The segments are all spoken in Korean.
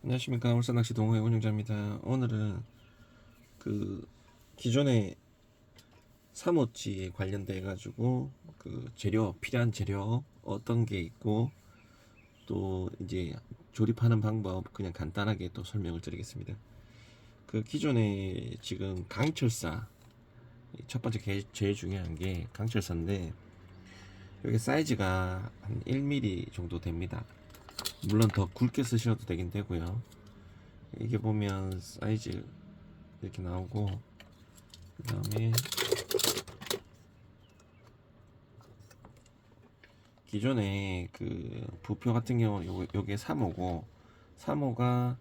안녕하십니까. 울산낚시 동호회 운영자입니다. 오늘은 그 기존의 사모찌에 관련돼 가지고 그 재료, 필요한 재료 어떤 게 있고 또 이제 조립하는 방법 그냥 간단하게 또 설명을 드리겠습니다. 그 기존에 지금 강철사, 첫 번째 제일 중요한 게 강철사인데 여기 사이즈가 한 1mm 정도 됩니다. 물론 더 굵게 쓰셔도 되긴 되고요. 이게 보면 사이즈 이렇게 나오고, 그 다음에 기존에 그 부표 같은 경우는 요게 3호고 3호가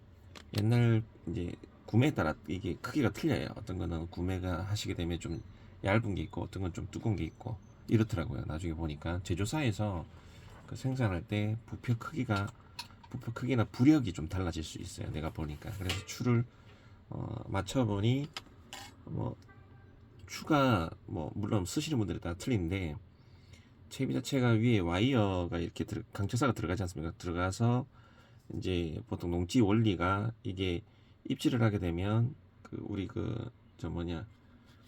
옛날 이제 구매에 따라 이게 크기가 틀려요. 어떤 거는 구매가 하시게 되면 좀 얇은 게 있고 어떤 건 좀 두꺼운 게 있고 이렇더라고요. 나중에 보니까 제조사에서 그 생산할 때 부표 크기나 부력이 좀 달라질 수 있어요. 내가 보니까. 그래서 추를 맞춰보니 뭐 추가 뭐 물론 쓰시는 분들에 따라 틀린데 채비 자체가 위에 와이어가 이렇게 강철사가 들어가지 않습니까? 들어가서 이제 보통 농지 원리가 이게 입질을 하게 되면 그 우리 그 저 뭐냐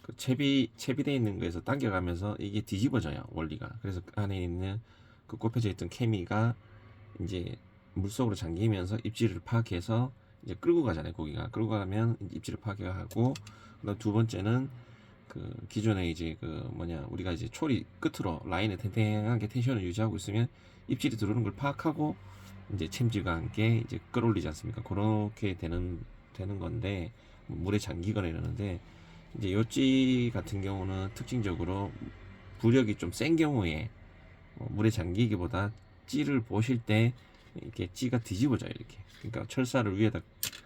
그 채비돼 있는 거에서 당겨가면서 이게 뒤집어져요, 원리가. 그래서 그 안에 있는 그 꼽혀져 있던 케미가 이제 물속으로 잠기면서 입질을 파악해서 이제 끌고 가잖아요. 고기가 끌고 가면 입질을 파악하고, 그다음 두 번째는 그 기존에 이제 그 뭐냐 우리가 이제 초리 끝으로 라인에 탱탱하게 텐션을 유지하고 있으면 입질이 들어오는 걸 파악하고 이제 챔질과 함께 이제 끌어올리지 않습니까? 그렇게 되는 건데 물에 잠기거나 이러는데, 이제 요찌 같은 경우는 특징적으로 부력이 좀 센 경우에 물에 잠기기보다 찌를 보실 때 이렇게 찌가 뒤집어져요, 이렇게. 그러니까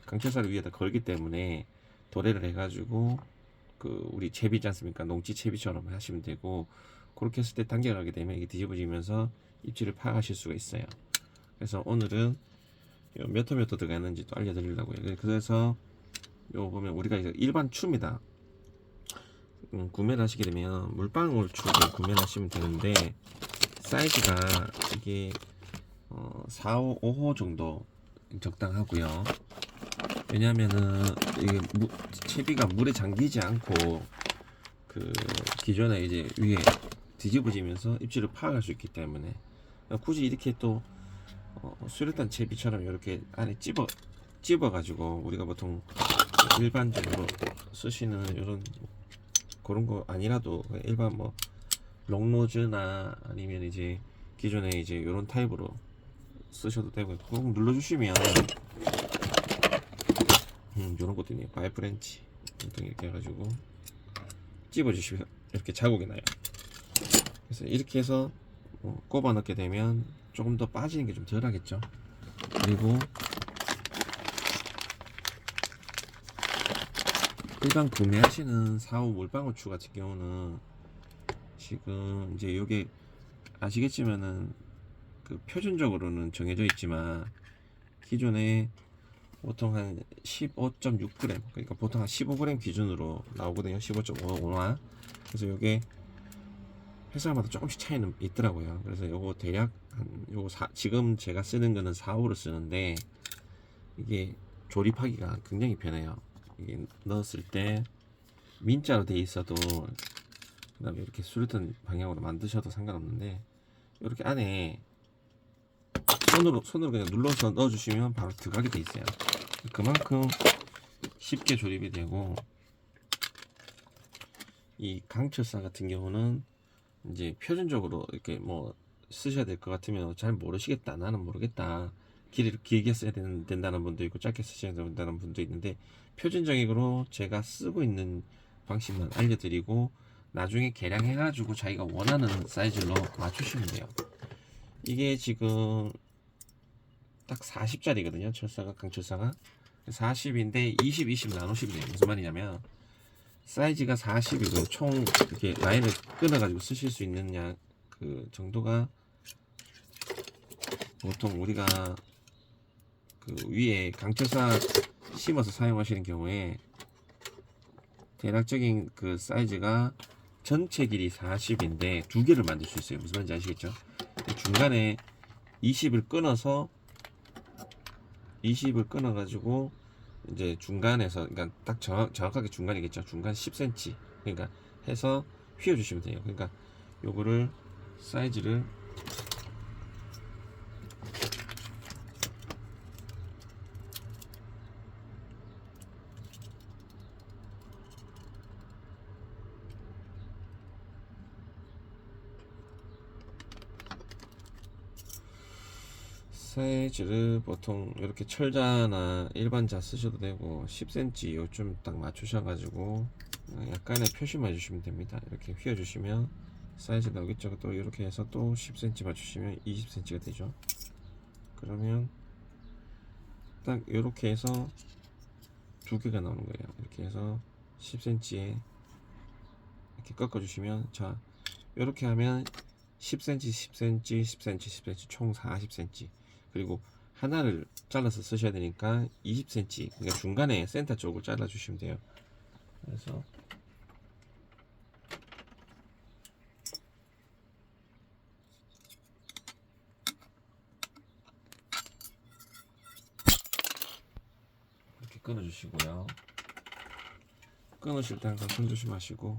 강철사를 위에다 걸기 때문에 도래를 해가지고 그 우리 채비지 않습니까? 농지 채비처럼 하시면 되고, 그렇게 했을 때 당겨가게 되면 이게 뒤집어지면서 입질을 파악하실 수가 있어요. 그래서 오늘은 몇 호 들어가는지 또 알려드리려고요. 그래서 요 보면 우리가 이제 일반 추입니다. 구매를 하시게 되면 물방울 추를 구매를 하시면 되는데 사이즈가 이게 4, 5호 정도 적당하고요. 왜냐면은 이게 채비가 물에 잠기지 않고 그 기존에 이제 위에 뒤집어지면서 입질을 파악할 수 있기 때문에 굳이 이렇게 또 수류탄 채비처럼 이렇게 안에 찝어 가지고 우리가 보통 일반적으로 쓰시는 이런 그런 거 아니라도 일반 뭐 롱노즈나 아니면 이제 기존에 이제 이런 타입으로 쓰셔도 되고, 꾹 눌러주시면 이런 것도 있네요. 바이프렌치 이렇게 해가지고 찝어주시면 이렇게 자국이 나요. 그래서 이렇게 해서 꼽아 넣게 되면 조금 더 빠지는 게 좀 덜 하겠죠. 그리고 일반 구매하시는 4호 물방울추 같은 경우는 지금 이제 요게 아시겠지만은 그 표준적으로는 정해져 있지만 기존에 보통 한 15.6g, 그러니까 보통 한 15g 기준으로 나오거든요. 15.5화. 그래서 요게 회사마다 조금씩 차이는 있더라고요. 그래서 요거 대략 지금 제가 쓰는 거는 4호로 쓰는데 이게 조립하기가 굉장히 편해요. 이게 넣었을 때 민자로 돼 있어도, 그 다음에 이렇게 수류탄 방향으로 만드셔도 상관없는데 이렇게 안에 손으로 그냥 눌러서 넣어주시면 바로 들어가게 돼 있어요. 그만큼 쉽게 조립이 되고, 이 강철사 같은 경우는 이제 표준적으로 이렇게 뭐 쓰셔야 될 것 같으면 잘 모르시겠다, 나는 모르겠다, 길게 써야 된다는 분도 있고 짧게 쓰셔야 된다는 분도 있는데, 표준적으로 제가 쓰고 있는 방식만 알려드리고 나중에 개량해가지고 자기가 원하는 사이즈로 맞추시면 돼요. 이게 지금 딱 40짜리거든요. 강철사가 40인데 20 나누시면 무슨 말이냐면 사이즈가 40이고 총 이렇게 라인을 끊어가지고 쓰실 수 있는 그 정도가, 보통 우리가 그 위에 강철사 심어서 사용하시는 경우에 대략적인 그 사이즈가 전체 길이 40인데 두 개를 만들 수 있어요. 무슨 말인지 아시겠죠? 중간에 20을 끊어서 20을 끊어 가지고 이제 중간에서, 그러니까 딱 정확하게 중간이겠죠. 중간 10cm, 그러니까 해서 휘어 주시면 돼요. 그러니까 요거를 사이즈를 보통 이렇게 철자나 일반자 쓰셔도 되고 10cm 요쯤 딱 맞추셔가지고 약간의 표시만 해주시면 됩니다. 이렇게 휘어주시면 사이즈 나오겠죠. 또 이렇게 해서 또 10cm 맞추시면 20cm가 되죠. 그러면 딱 이렇게 해서 두 개가 나오는 거예요. 이렇게 해서 10cm에 이렇게 꺾어주시면, 자 이렇게 하면 10cm, 10cm, 10cm, 10cm 총 40cm. 그리고 하나를 잘라서 쓰셔야 되니까 20cm, 그러니까 중간에 센터 쪽을 잘라 주시면 돼요. 그래서 이렇게 끊어 주시고요. 끊으실 때 항상 손 조심하시고,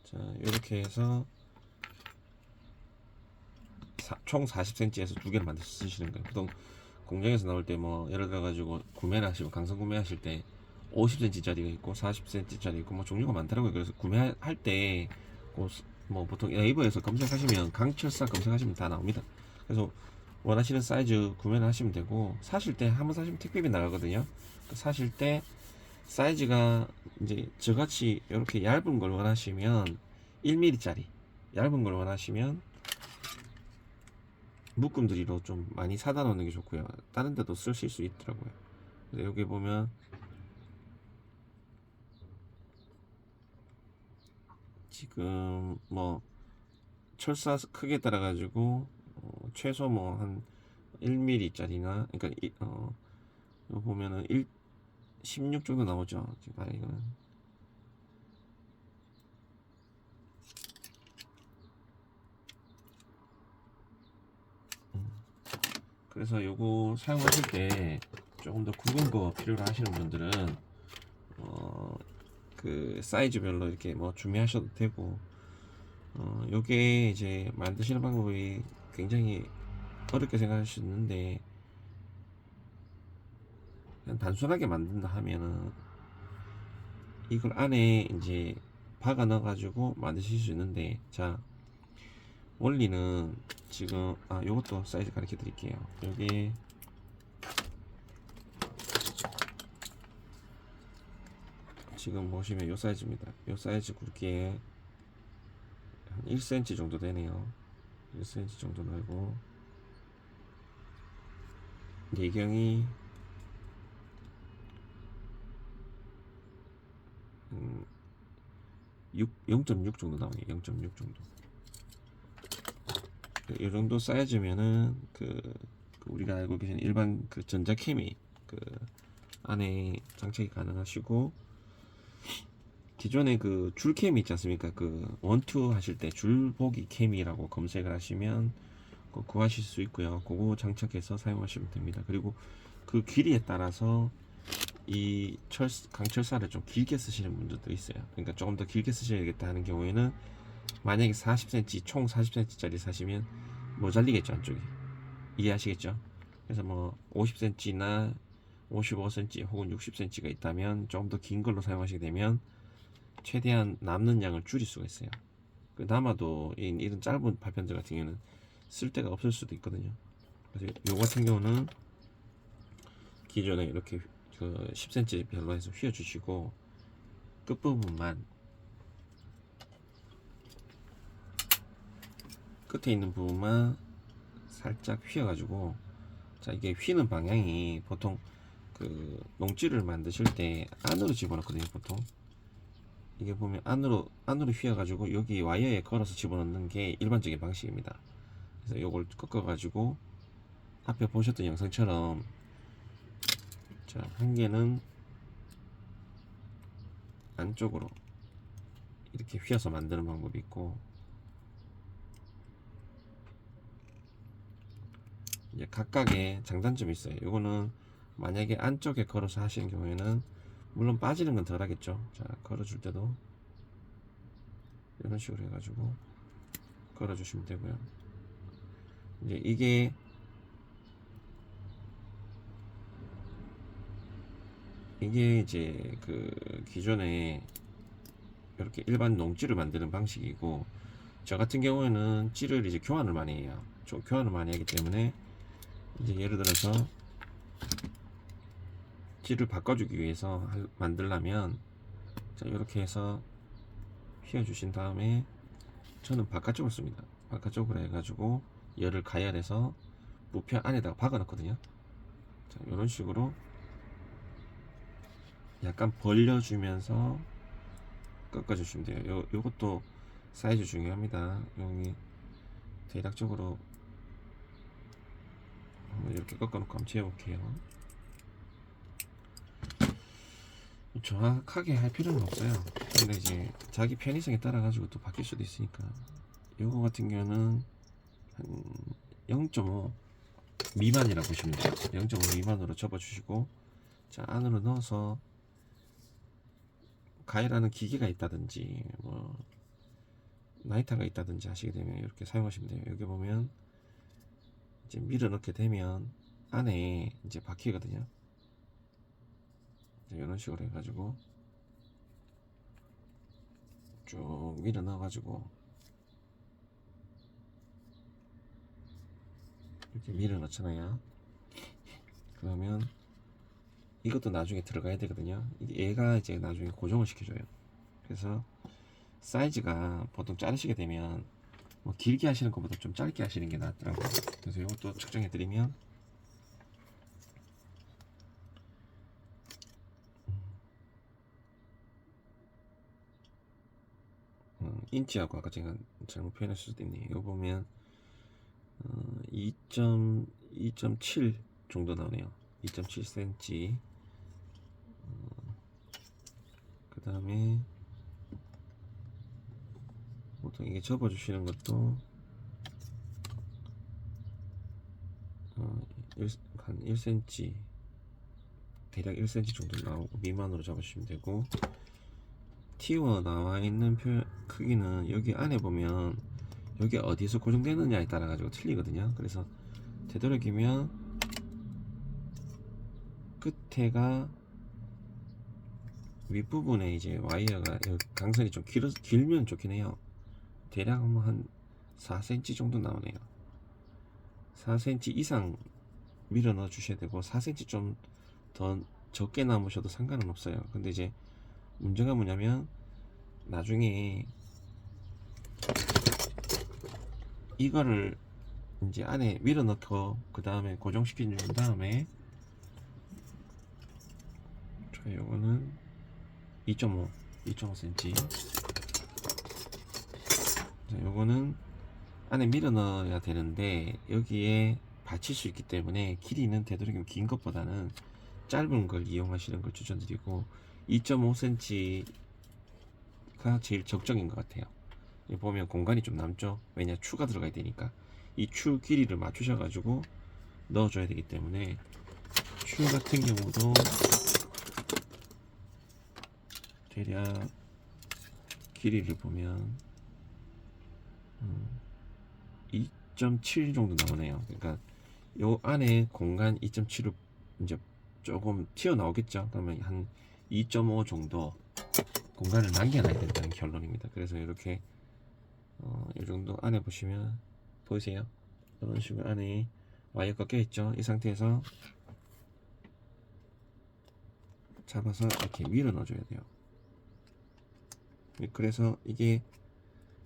자 이렇게 해서 총 40cm에서 두 개를 만들어서 쓰시는 거예요. 보통 공장에서 나올 때 뭐 예를 들어 가지고 구매를 하시면, 강성 구매하실 때 50cm짜리가 있고 40cm짜리 있고 뭐 종류가 많더라고요. 그래서 구매할 때 뭐 보통 네이버에서 검색하시면 강철사 검색하시면 다 나옵니다. 그래서 원하시는 사이즈 구매를 하시면 되고, 사실 때 한번 사시면 택배비 나가거든요. 사실 때 사이즈가 이제 저같이 이렇게 얇은 걸 원하시면 1mm짜리 얇은 걸 원하시면 묶음들이로 좀 많이 사다 놓는 게 좋고요. 다른 데도 쓰실 수 있더라고요. 여기 보면 지금 뭐 철사 크기에 따라 가지고 최소 뭐 한 1mm 짜리나, 그러니까 이거 보면은 16 정도 나오죠. 지금 이거는 그래서 요거 사용하실 때 조금 더 굵은 거 필요로 하시는 분들은 그 사이즈별로 이렇게 뭐 준비하셔도 되고, 요게 이제 만드시는 방법이 굉장히 어렵게 생각하시는데, 그냥 단순하게 만든다 하면은 이걸 안에 이제 박아 넣어 가지고 만드실 수 있는데, 자 원리는 지금 요것도 사이즈 가르쳐 드릴게요. 여기 지금 보시면 요 사이즈입니다. 요 사이즈 굵기에 한 1cm 정도 되네요. 1cm 정도 나고, 내경이 0.6 정도 나오네요. 0.6 정도. 이 정도 사이즈면은 우리가 알고 계신 일반 그 전자케미 그 안에 장착이 가능하시고, 기존에 그 줄케미 있지 않습니까? 그 원투 하실 때 줄보기 케미라고 검색을 하시면 구하실 수 있고요. 그거 장착해서 사용하시면 됩니다. 그리고 그 길이에 따라서 이 강철사를 좀 길게 쓰시는 분들도 있어요. 그러니까 조금 더 길게 쓰셔야겠다 하는 경우에는, 만약에 40cm 총 40cm짜리 사시면 모자리겠죠, 안쪽이. 이해하시겠죠? 그래서 뭐 50cm나 55cm 혹은 60cm가 있다면 조금 더 긴 걸로 사용하시게 되면 최대한 남는 양을 줄일 수가 있어요. 남아도 이런 짧은 발편들 같은 경우는 쓸 데가 없을 수도 있거든요. 그래서 요 같은 경우는 기존에 이렇게 그 10cm 별로 해서 휘어 주시고, 끝부분만, 끝에 있는 부분만 살짝 휘어 가지고, 자 이게 휘는 방향이 보통 그 농지를 만드실 때 안으로 집어넣거든요. 보통 이게 보면 안으로 휘어 가지고 여기 와이어에 걸어서 집어넣는 게 일반적인 방식입니다. 그래서 요걸 꺾어 가지고 앞에 보셨던 영상처럼, 자 한 개는 안쪽으로 이렇게 휘어서 만드는 방법이 있고, 이제 각각의 장단점이 있어요. 요거는 만약에 안쪽에 걸어서 하시는 경우에는 물론 빠지는 건 덜 하겠죠. 자, 걸어줄 때도 이런 식으로 해가지고 걸어주시면 되고요. 이제 이게 이제 그 기존에 이렇게 일반 농찌를 만드는 방식이고, 저 같은 경우에는 찌를 이제 교환을 많이 해요. 교환을 많이 하기 때문에 이제 예를 들어서 찌를 바꿔주기 위해서 만들려면, 자, 이렇게 해서 휘어주신 다음에 저는 바깥쪽을 씁니다. 바깥쪽으로 해가지고 열을 가열해서 부표 안에다가 박아 넣거든요. 자, 이런 식으로 약간 벌려주면서 꺾어주시면 돼요. 요것도 사이즈 중요합니다. 여기 대략적으로 이렇게 꺾어놓고 한번 재볼게요. 정확하게 할 필요는 없어요. 근데 이제 자기 편의성에 따라 가지고 또 바뀔 수도 있으니까, 요거 같은 경우는 한 0.5 미만이라고 보시면 돼요. 0.5 미만으로 접어주시고, 자, 안으로 넣어서 가열하는 기계가 있다든지 뭐 나이터가 있다든지 하시게 되면 이렇게 사용하시면 돼요. 여기 보면 이제 밀어 넣게 되면 안에 이제 박히거든요. 이런 식으로 해가지고 쭉 밀어 넣어가지고 이렇게 밀어 넣잖아요. 그러면 이것도 나중에 들어가야 되거든요. 얘가 이제 나중에 고정을 시켜줘요. 그래서 사이즈가 보통 자르시게 되면 뭐 길게 하시는 것보다 좀 짧게 하시는 게 낫더라고요. 그래서 이것도 측정해 드리면 인치하고 아까 제가 잘못 표현했을 수도 있네요. 이거 보면 2.7 정도 나오네요. 2.7cm. 그 다음에 보통 이게 접어주시는 것도 한 1cm, 대략 1cm 정도 나오고 미만으로 잡으시면 되고, 튀어 나와 있는 크기는 여기 안에 보면 여기 어디서 고정되느냐에 따라 가지고 틀리거든요. 그래서 되도록이면 끝에가 윗부분에 이제 와이어가 강선이 좀 길면 좋긴 해요. 대략 한 4cm 정도 나오네요. 4cm 이상 밀어 넣어 주셔야 되고, 4cm 좀 더 적게 남으셔도 상관은 없어요. 근데 이제 문제가 뭐냐면 나중에 이거를 이제 안에 밀어 넣고 그 다음에 고정시켜 준 다음에, 자, 요거는 2.5cm. 자, 요거는 안에 밀어 넣어야 되는데 여기에 받칠 수 있기 때문에 길이는 되도록이면 긴 것보다는 짧은 걸 이용하시는 걸 추천드리고, 2.5cm가 제일 적정인 것 같아요. 보면 공간이 좀 남죠. 왜냐, 추가 들어가야 되니까. 이 추 길이를 맞추셔가지고 넣어줘야 되기 때문에, 추 같은 경우도 대략 길이를 보면 2.7 정도 나오네요. 그러니까 요 안에 공간 2.7을 이제 조금 튀어나오겠죠. 그러면 한 2.5 정도 공간을 남겨놔야 된다는 결론입니다. 그래서 이렇게 이 정도 안에 보시면 보이세요? 이런 식으로 안에 와이어가 껴있죠. 이 상태에서 잡아서 이렇게 밀어 넣어줘야 돼요. 그래서 이게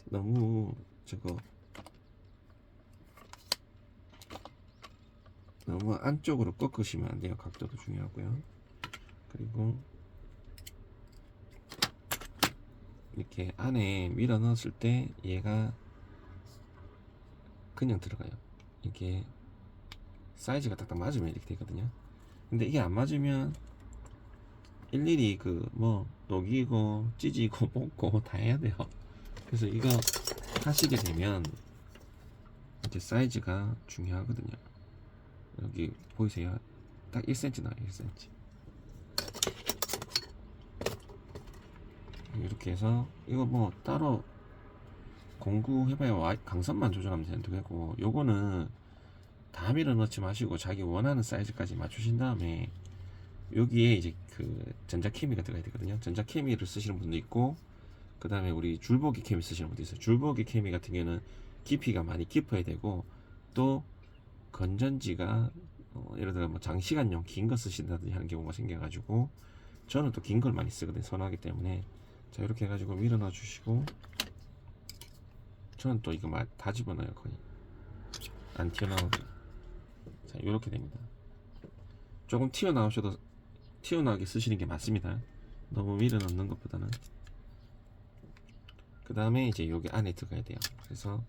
너무 너무 안쪽으로 꺾으시면 안 돼요. 각도도 중요하고요. 그리고 이렇게 안에 밀어 넣었을 때 얘가 그냥 들어가요. 이게 사이즈가 딱딱 맞으면 이렇게 되거든요. 근데 이게 안 맞으면 일일이 녹이고 찢이고 볶고 다 해야 돼요. 그래서 이거 하시게 되면 이제 사이즈가 중요하거든요. 여기 보이세요? 딱 1cm 나와요. 1cm. 이렇게 해서 이거 뭐 따로 공구해봐야 강선만 조절하면 되는 거고, 요거는 다 밀어 넣지 마시고 자기 원하는 사이즈까지 맞추신 다음에 여기에 이제 그 전자케미가 들어가야 되거든요. 전자케미를 쓰시는 분도 있고, 그 다음에 우리 줄보기 케미 쓰시는 분도 있어요. 줄보기 케미 같은 경우는 깊이가 많이 깊어야 되고, 또 건전지가 예를 들어 뭐 장시간용 긴 거 쓰신다든지 하는 경우가 생겨가지고, 저는 또 긴 걸 많이 쓰거든요. 선호하기 때문에. 자, 이렇게 해가지고 밀어 넣어 주시고, 저는 또 이거 다 집어넣어요. 거의 안 튀어나오게. 자, 이렇게 됩니다. 조금 튀어나오게 쓰시는 게 맞습니다. 너무 밀어 넣는 것보다는. 그 다음에 이제 여기 안에 들어가야 돼요. 그래서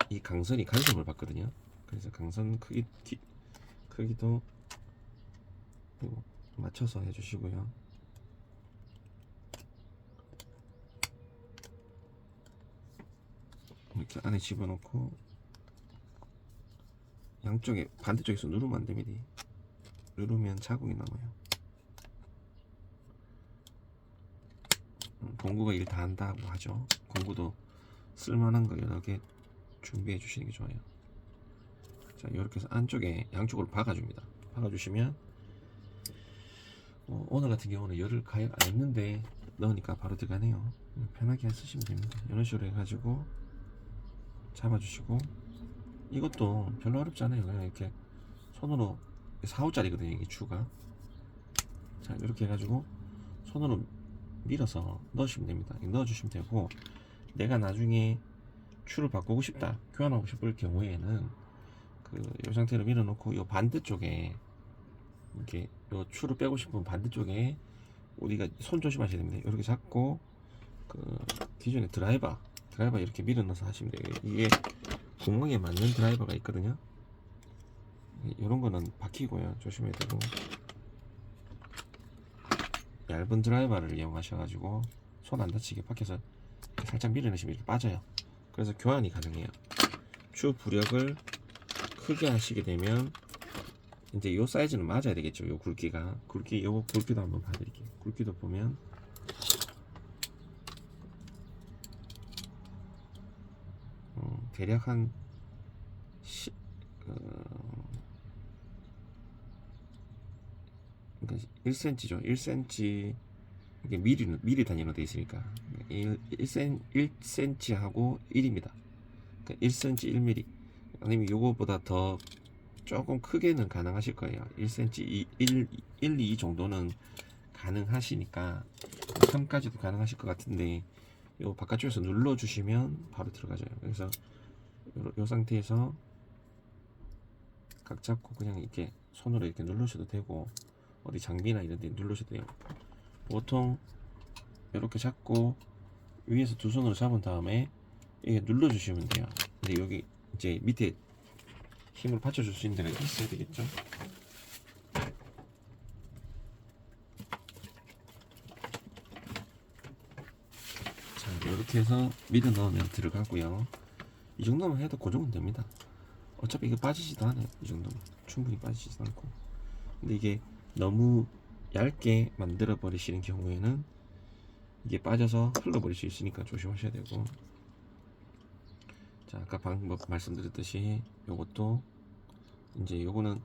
이 강선이 간섭을 받거든요. 그래서 강선 크기도 맞춰서 해주시고요. 이렇게 안에 집어넣고, 양쪽에 반대쪽에서 누르면 안 됩니다. 누르면 자국이 남아요. 공구가 일 다 한다고 하죠. 공구도 쓸만한 거 여러 개 준비해 주시는 게 좋아요. 자, 이렇게 해서 안쪽에 양쪽으로 박아줍니다. 박아주시면 오늘 같은 경우는 열을 가열 안 했는데 넣으니까 바로 들어가네요. 편하게 쓰시면 됩니다. 이런 식으로 해가지고 잡아주시고, 이것도 별로 어렵지 않아요. 그냥 이렇게 손으로 4호짜리거든요. 이게 추가. 자, 이렇게 해가지고 손으로 밀어서 넣으시면 됩니다. 넣어주시면 되고, 내가 나중에 추를 바꾸고 싶다, 교환하고 싶을 경우에는 이 상태로 밀어놓고 이 반대쪽에 이렇게 요 추를 빼고 싶은 반대쪽에 우리가 손 조심하셔야 됩니다. 이렇게 잡고 기존의 드라이버 이렇게 밀어넣어서 하시면 돼요. 이게 구멍에 맞는 드라이버가 있거든요. 이런 거는 박히고요. 조심해야 되고, 얇은 드라이버를 이용하셔가지고 손 안 다치게 박혀서 살짝 밀어내시면 이렇게 빠져요. 그래서 교환이 가능해요. 추 부력을 크게 하시게 되면 이제 요 사이즈는 맞아야 되겠죠. 요 굵기도 한번 봐드릴게요. 굵기도 보면 대략 한 1cm죠. 1cm, 이게 미리 단위로 되어 있으니까 1cm 하고 1입니다. 그러니까 1cm 1mm. 아니면 요거보다 더 조금 크게는 가능하실 거예요. 1cm 1, 2 정도는 가능하시니까 3까지도 가능하실 것 같은데, 요 바깥쪽에서 눌러주시면 바로 들어가져요. 그래서 요 상태에서 각 잡고 그냥 이렇게 손으로 이렇게 누르셔도 되고, 어디 장비나 이런 데 누르셔도 돼요. 보통 이렇게 잡고 위에서 두 손으로 잡은 다음에 이게 눌러주시면 돼요. 근데 여기 이제 밑에 힘을 받쳐줄 수 있는 데가 있어야 되겠죠. 자, 이렇게 해서 밀어 넣으면 들어가고요. 이 정도만 해도 고정은 됩니다. 어차피 이게 빠지지도 않아요. 이 정도면 충분히 빠지지도 않고. 근데 이게 너무 얇게 만들어 버리시는 경우에는 이게 빠져서 흘러 버릴 수 있으니까 조심하셔야 되고. 자, 아까 방법 말씀드렸듯이 요것도 이제 요거는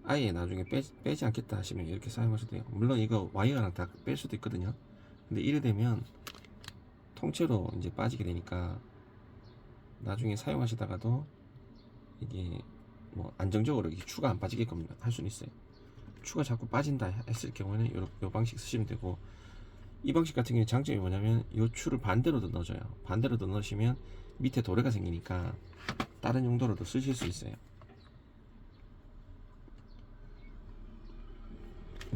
아예 나중에 빼지 않겠다 하시면 이렇게 사용하셔도 돼요. 물론 이거 와이어랑 다 뺄 수도 있거든요. 근데 이래 되면 통째로 이제 빠지게 되니까 나중에 사용하시다가도 이게 뭐 안정적으로 이게 추가 안 빠지게끔 할 수는 있어요. 추가 자꾸 빠진다 했을 경우에는 요 방식 쓰시면 되고, 이 방식 같은 경우에 장점이 뭐냐면 요 추를 반대로도 넣어줘요. 반대로도 넣으시면 밑에 도래가 생기니까 다른 용도로도 쓰실 수 있어요.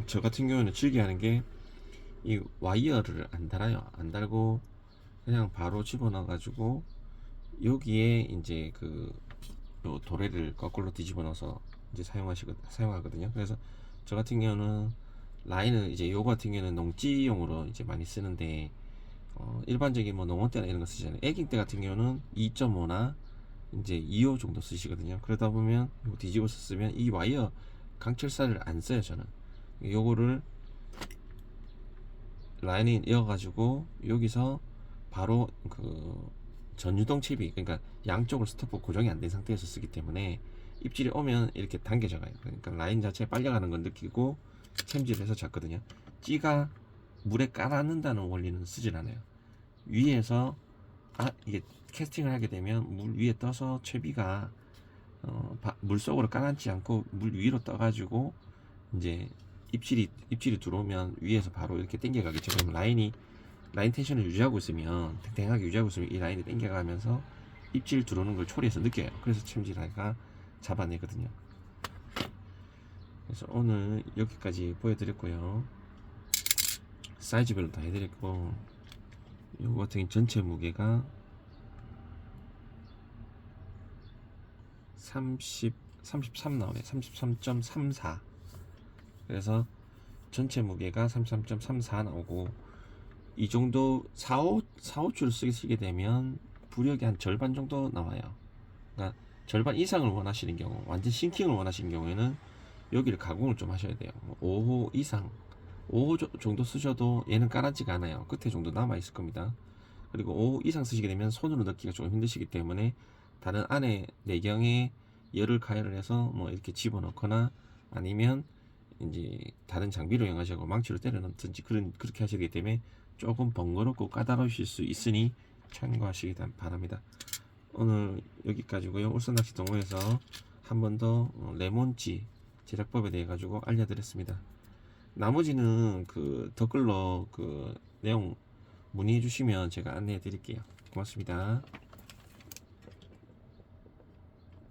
저 같은 경우는 즐겨하는 게 이 와이어를 안 달아요. 안 달고 그냥 바로 집어넣어 가지고 여기에 이제 요 도래를 거꾸로 뒤집어 넣어서 이제 사용하거든요. 그래서 저 같은 경우는 라인은 이제 요거 같은 경우는 농지용으로 이제 많이 쓰는데, 일반적인 뭐 농원 때나 이런 거 쓰잖아요. 애깅 때 같은 경우는 2.5나 이제 2호 정도 쓰시거든요. 그러다 보면 이거 뒤집어서 쓰면 이 와이어 강철사를 안 써요. 저는 요거를 라인에 이어가지고 여기서 바로 그 전유동 칩이, 그러니까 양쪽을 스토퍼 고정이 안 된 상태에서 쓰기 때문에 입질이 오면 이렇게 당겨져 가요. 그러니까 라인 자체에 빨려가는 걸 느끼고 챔질해서 잡거든요. 찌가 물에 깔아넣는다는 원리는 쓰질 않아요. 위에서 이게 캐스팅을 하게 되면 물 위에 떠서 채비가 물 속으로 깔아앉지 않고 물 위로 떠가지고 이제 입질이 들어오면 위에서 바로 이렇게 당겨가겠죠. 그러면 라인 텐션을 유지하고 있으면, 탱탱하게 유지하고 있으면 이 라인이 당겨가면서 입질 들어오는 걸 초리해서 느껴요. 그래서 챔질하가 잡아내거든요. 그래서 오늘 여기까지 보여드렸고요. 사이즈별로 다 해드렸고, 요거 같은 경우 전체 무게가 33 나오네. 33.34. 그래서 전체 무게가 33.34 나오고, 이 정도 4호줄을 쓰게 되면 부력이 한 절반 정도 나와요. 그러니까 절반 이상을 원하시는 경우, 완전 싱킹을 원하시는 경우에는 여기를 가공을 좀 하셔야 돼요. 5호 이상, 5호 정도 쓰셔도 얘는 깔아지가 않아요. 끝에 정도 남아 있을 겁니다. 그리고 5호 이상 쓰시게 되면 손으로 넣기가 조금 힘드시기 때문에 다른 안에 내경에 열을 가열을 해서 뭐 이렇게 집어넣거나 아니면 이제 다른 장비로 이용하시고 망치로 때려 넣든지 그렇게 하시기 때문에 조금 번거롭고 까다로우실 수 있으니 참고하시기 바랍니다. 오늘 여기까지고요. 울산낚시 동호회에서 한 번 더 레몬찌 제작법에 대해 가지고 알려드렸습니다. 나머지는 그 댓글로 그 내용 문의해 주시면 제가 안내해 드릴게요. 고맙습니다.